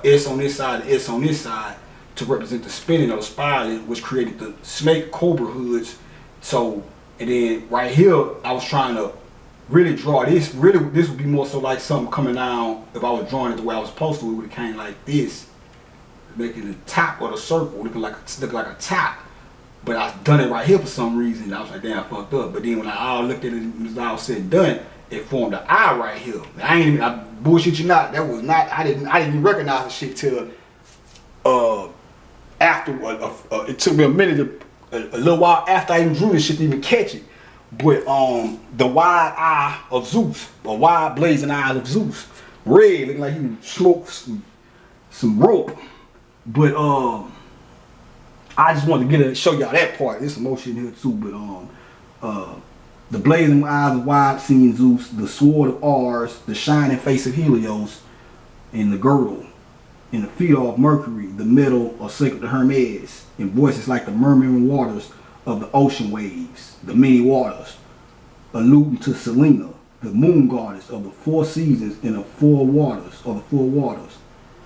S on this side, S on this side, to represent the spinning or the spiraling, which created the snake cobra hoods. So, and then right here I was trying to really draw this. Really, this would be more so like something coming down. If I was drawing it the way I was supposed to, it would have came like this, making the top of the circle looking like a top. But I done it right here for some reason. I was like, damn, I fucked up. But then when I all looked at it, it was all said and done, it formed an eye right here. bullshit you not, that was not. I didn't even recognize the shit till after. It took me a minute, a little while after I even drew this shit to even catch it. But the wide eye of Zeus, or wide blazing eyes of Zeus, red, looking like he smoked some rope. But I just wanted to show y'all that part. There's some more shit in here too. But the blazing eyes of wide seeing Zeus, the sword of Ars, the shining face of Helios, and the girdle, and the feet of Mercury, the middle or sacred to Hermes, and voices like the murmuring waters of the ocean waves, the many waters, alluding to Selena, the moon goddess of the four seasons and the four waters, or the four waters.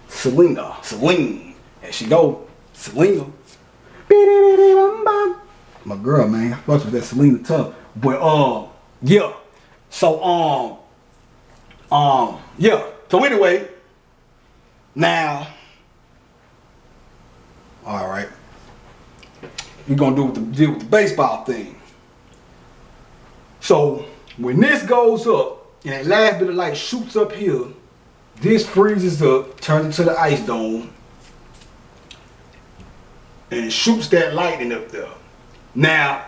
Selena, Celine, there she go, Selena. My girl, man, I fucks with that Selena tough. But yeah. So yeah. So anyway, now, all right, we're gonna deal with the baseball thing. So when this goes up and that last bit of light shoots up here, this freezes up, turns into the ice dome, and it shoots that lightning up there. Now,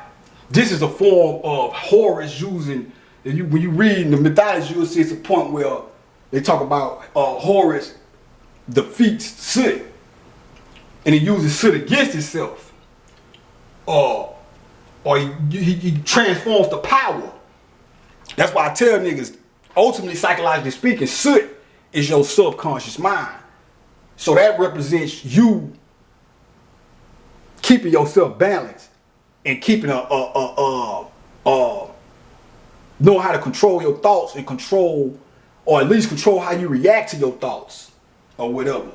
this is a form of Horus using, when you read the mythology, you'll see it's a point where they talk about Horus defeats soot, and he uses soot against himself, or he transforms the power. That's why I tell niggas, ultimately, psychologically speaking, soot is your subconscious mind. So that represents you keeping yourself balanced and keeping knowing how to control your thoughts and control, or at least control how you react to your thoughts or whatever.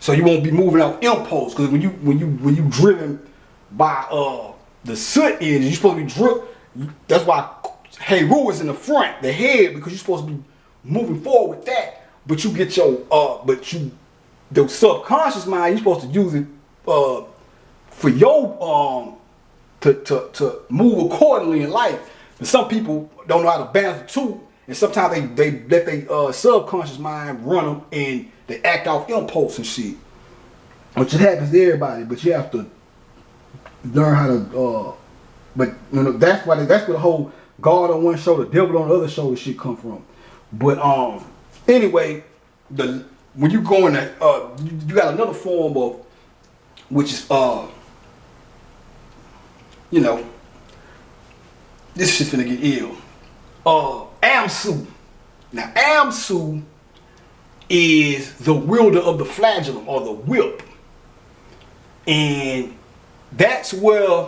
So you won't be moving out impulse, because when you driven by the soot energy, you're supposed to be driven. That's why Heru is in the front, the head, because you're supposed to be moving forward with that. But you get your the subconscious mind, you're supposed to use it for your to move accordingly in life. And some people don't know how to balance the two, and sometimes they let their subconscious mind run them and they act off impulse and shit, which it happens to everybody. But you have to learn how to. But you know, that's where the whole God on one shoulder, devil on the other shoulder shit come from. But anyway, when you go in that, you got another form of, which is you know, this shit's finna get ill. Amsu. Now Amsu is the wielder of the flagellum, or the whip. And that's where,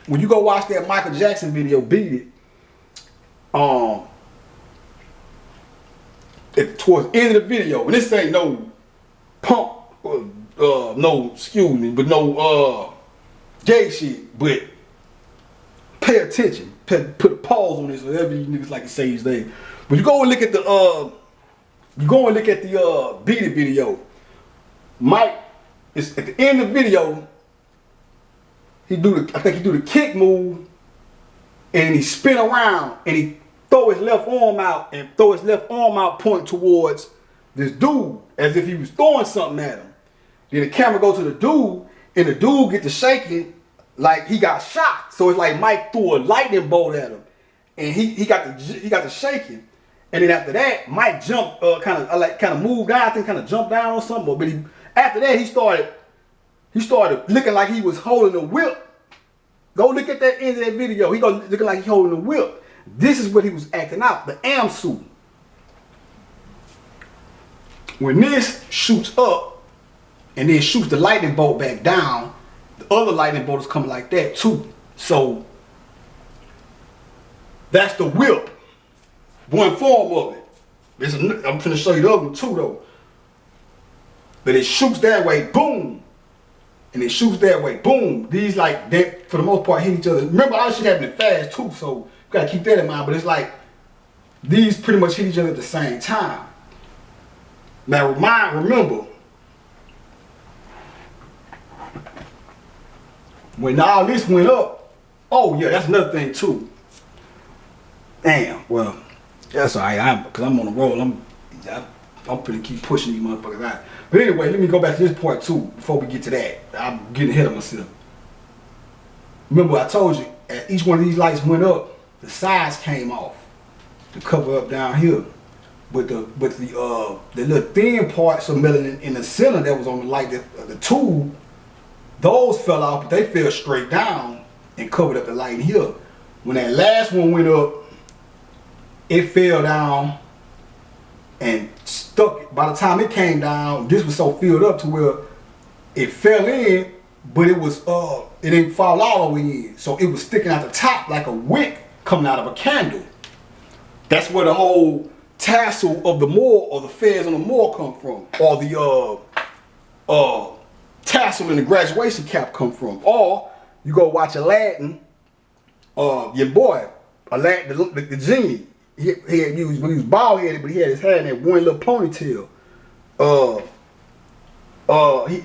when you go watch that Michael Jackson video, Beat It, towards the end of the video, and this ain't no pump, no, excuse me, but no gay shit, but pay attention. Put a pause on this, whatever you niggas like to say these days. But you go and look at the Beat It video. Mike is at the end of the video. I think he do the kick move, and he spin around and he throw his left arm out pointing towards this dude as if he was throwing something at him. Then the camera goes to the dude, and the dude get to shaking like he got shot. So it's like Mike threw a lightning bolt at him, and he got to shaking. And then after that, Mike jumped, kind of moved down, I think, kind of jumped down or something. But after that, he started looking like he was holding a whip. Go look at that end of that video. He go looking like he holding a whip. This is what he was acting out, the Amsu. When this shoots up and then shoots the lightning bolt back down, the other lightning bolt is coming like that too. So that's the whip, one form of it. I'm going to show you the other one too though. But it shoots that way, boom. And it shoots that way, boom. These like, they, for the most part, hit each other. Remember, all this shit happening fast too, so you gotta keep that in mind. But it's like, these pretty much hit each other at the same time. Now remember, when all this went up, oh yeah, that's another thing too. Damn, well, that's all right, because I'm on the roll. I'm finna keep pushing these motherfuckers out. But anyway, let me go back to this part too before we get to that. I'm getting ahead of myself. Remember I told you, as each one of these lights went up, the sides came off to cover up down here. But the little thin parts of melanin in the center that was on the light, the tube, those fell off, but they fell straight down and covered up the light here. When that last one went up, it fell down and stuck. By the time it came down, this was so filled up to where it fell in, but it was it didn't fall all the way in. So it was sticking out the top like a wick coming out of a candle. That's where the whole tassel of the Moor or the fez on the Moor come from, or the tassel in the graduation cap come from. Or you go watch Aladdin, your boy Aladdin, the genie. He was bald headed, but he had his hair in that one little ponytail.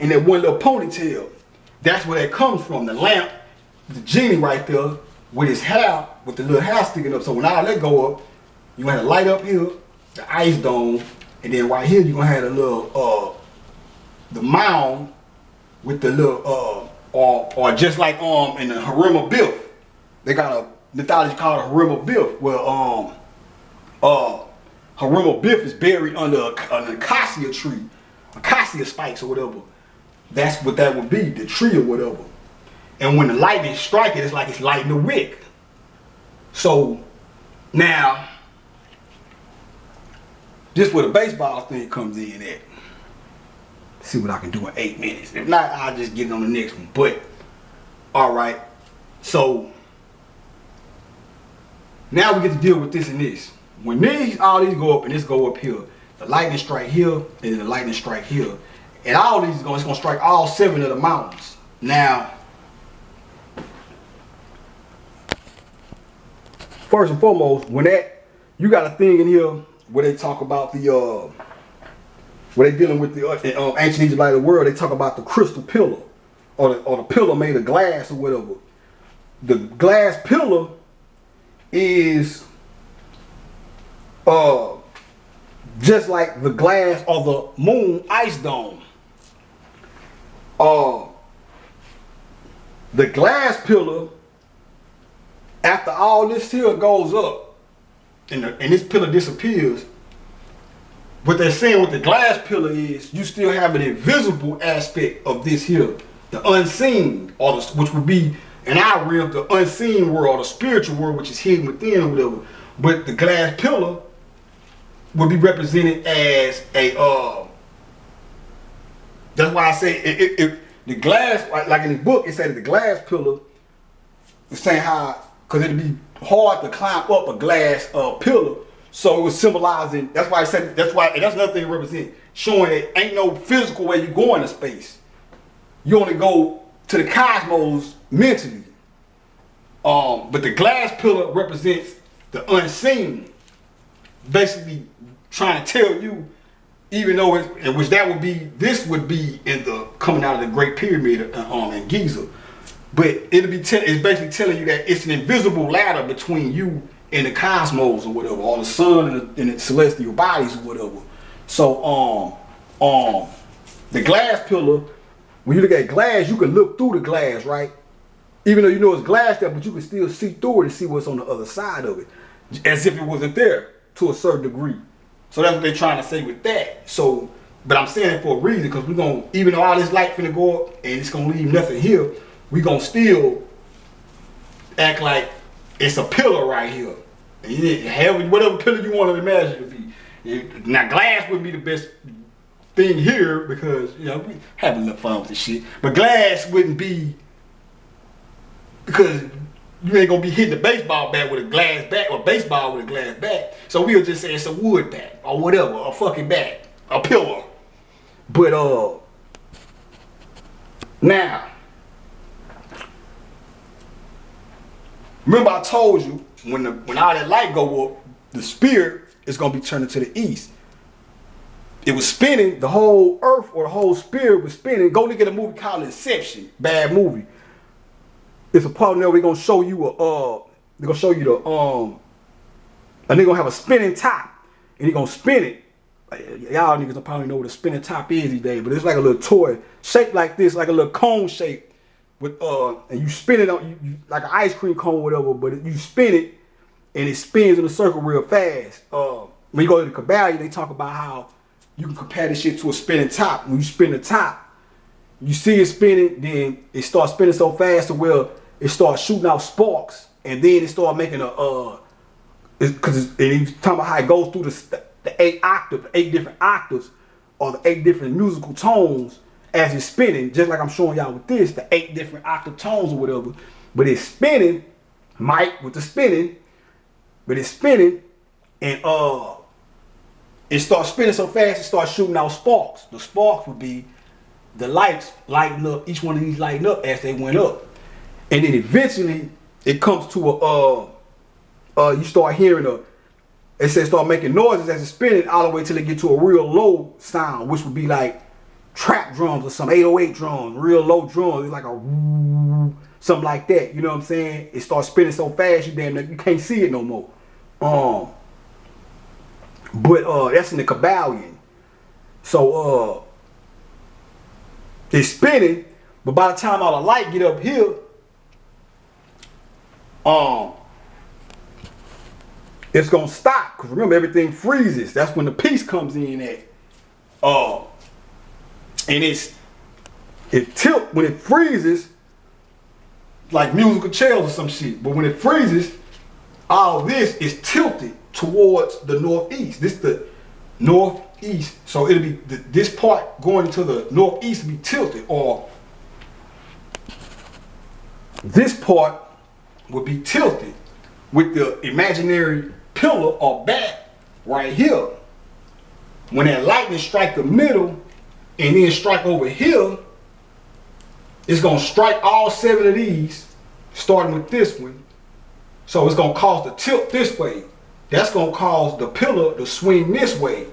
In that one little ponytail. That's where that comes from. The lamp, the genie right there with his hair, with the little hair sticking up. So when all that go up, you gonna have a light up here, the ice dome, and then right here you're gonna have a little the mound with the little or just like in the Harem of Biff. They got a mythology called a Harem of Biff, where Harem of Biff is buried under an acacia tree, acacia spikes or whatever. That's what that would be, the tree or whatever. And when the lightning strike it, it's like it's lighting a wick. So now, this is where the baseball thing comes in at. See what I can do in 8 minutes. If not, I'll just get on the next one. But, alright. So, now we get to deal with this and this. When all these go up and this go up here, the lightning strike here, and then the lightning strike here. And all these it's gonna strike all 7 of the mountains. Now, first and foremost, when you got a thing in here where they talk about the where they dealing with the ancient Egypt light of the world, they talk about the crystal pillar or the pillar made of glass or whatever. The glass pillar is just like the glass of the moon ice dome. The glass pillar, after all this here goes up and this pillar disappears, what they're saying with the glass pillar is you still have an invisible aspect of this here, the unseen, which would be in our realm the unseen world, the spiritual world, which is hidden within or whatever. But the glass pillar would be represented as a that's why I say if the glass, like in the book, it said the glass pillar is saying how, because it'd be hard to climb up a glass pillar. So it was symbolizing, that's why I said, that's another thing to represent, showing that ain't no physical way you go into space. You only go to the cosmos mentally. But the glass pillar represents the unseen. Basically trying to tell you, even though this would be in the coming out of the Great Pyramid in Giza, but it's basically telling you that it's an invisible ladder between you and the cosmos or whatever, or the sun and the celestial bodies or whatever. So the glass pillar, when you look at glass, you can look through the glass, right? Even though you know it's glass there, but you can still see through it and see what's on the other side of it, as if it wasn't there to a certain degree. So that's what they're trying to say with that. So, but I'm saying it for a reason, because we're gonna, even though all this light finna go up and it's gonna leave nothing here, we gonna still act like it's a pillar right here. And whatever pillar you want to imagine it to be. Now glass would be the best thing here because, you know, we have a little fun with this shit. But glass wouldn't be, because you ain't gonna be hitting a baseball bat with a glass bat or baseball with a glass bat. So we'll just say it's a wood bat or whatever, a fucking bat, a pillar. But now, remember I told you when all that light go up, the spirit is gonna be turning to the east. It was spinning, the whole earth or the whole spirit was spinning. Go look at a movie called Inception, bad movie. It's a part there we're gonna show you they're gonna show you and they're gonna have a spinning top and they're gonna spin it y'all niggas don't probably know what a spinning top is these days, but it's like a little toy shaped like this, like a little cone shape with and you spin it on you like an ice cream cone or whatever, but you spin it and it spins in a circle real fast. When you go to the Kabbalah, they talk about how you can compare this shit to a spinning top. When you spin the top, you see it spinning, then it starts spinning so fast to where it starts shooting out sparks, and then it starts making a because he's talking about how it goes through the 8 different octaves, or the 8 different musical tones as it's spinning, just like I'm showing y'all with this, the 8 different octave tones or whatever. But it's spinning, Mike, with the spinning, but it's spinning, and it starts spinning so fast it starts shooting out sparks. The sparks would be the lights lighting up, each one of these lighting up as they went up. And then eventually it comes to you start hearing it says start making noises as it's spinning all the way till it get to a real low sound, which would be like trap drums or some 808 drums, real low drums, like a woo, something like that. You know what I'm saying? It starts spinning so fast you can't see it no more. But that's in the Kabbalion. So it's spinning, but by the time all the light get up here, it's gonna stop. Cause remember, everything freezes. That's when the peace comes in at. And it tilt when it freezes, like musical chairs or some shit. But when it freezes, all this is tilted towards the northeast. This the northeast. So it'll be this part going to the northeast will be tilted, or this part will be tilted with the imaginary pillar or bat right here. When that lightning strike the middle and then strike over here, it's gonna strike all 7 of these, starting with this one. So it's gonna cause the tilt this way. That's gonna cause the pillar to swing this way.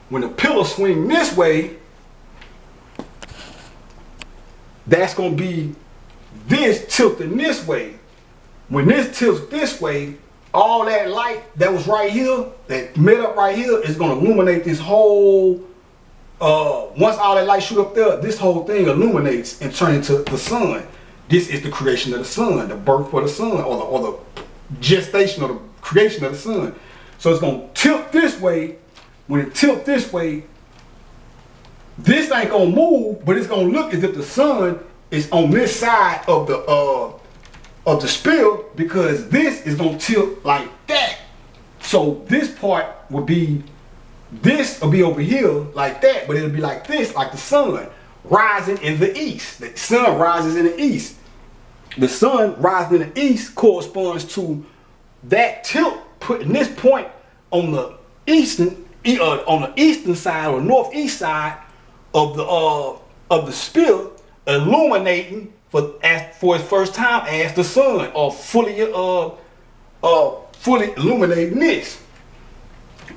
When the pillar swing this way, that's gonna be this tilting this way. When this tilts this way, all that light that was right here, that met up right here, is gonna illuminate this whole, once all that light shoot up there, this whole thing illuminates and turn into the sun. This is the creation of the sun, the birth for the sun, or the gestation or the creation of the sun. So it's gonna tilt this way. When it tilts this way, this ain't gonna move, but it's gonna look as if the sun is on this side of the spill, because this is gonna tilt like that. So this part will be, this will be over here like that, but it'll be like this, like the sun rising in the east. The sun rises in the east. The sun rising in the east corresponds to that tilt, putting this point on the eastern side or northeast side of the spill, illuminating for its first time as the sun, or fully illuminating this,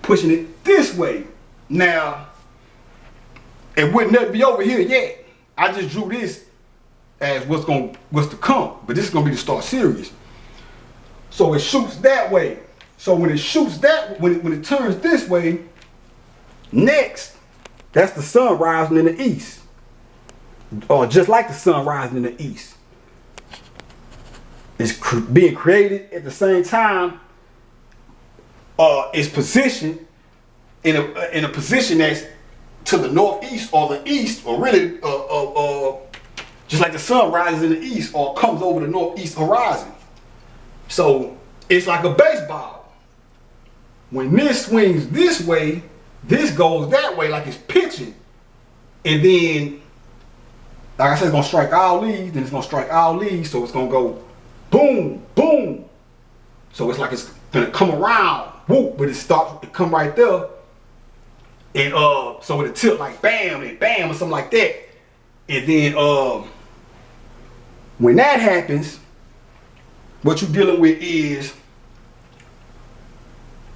pushing it this way. Now, it wouldn't never be over here yet. I just drew this as what's to come, but this is gonna be the Star Sirius. So it shoots that way. So when it shoots that, when it turns this way, next, that's the sun rising in the east, or just like the sun rising in the east. It's being created at the same time. It's positioned in a position that's to the northeast or the east, or really just like the sun rises in the east or comes over the northeast horizon. So it's like a baseball. When this swings this way, this goes that way, like it's pitching. And then, like I said, it's gonna strike all these, then it's gonna strike all these, so it's gonna go boom, boom. So it's like it's gonna come around, whoop, but it come right there. And so it'll tilt like bam and bam or something like that. And then when that happens, what you're dealing with is,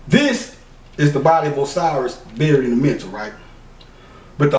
this is the body of Osiris buried in the mental, right?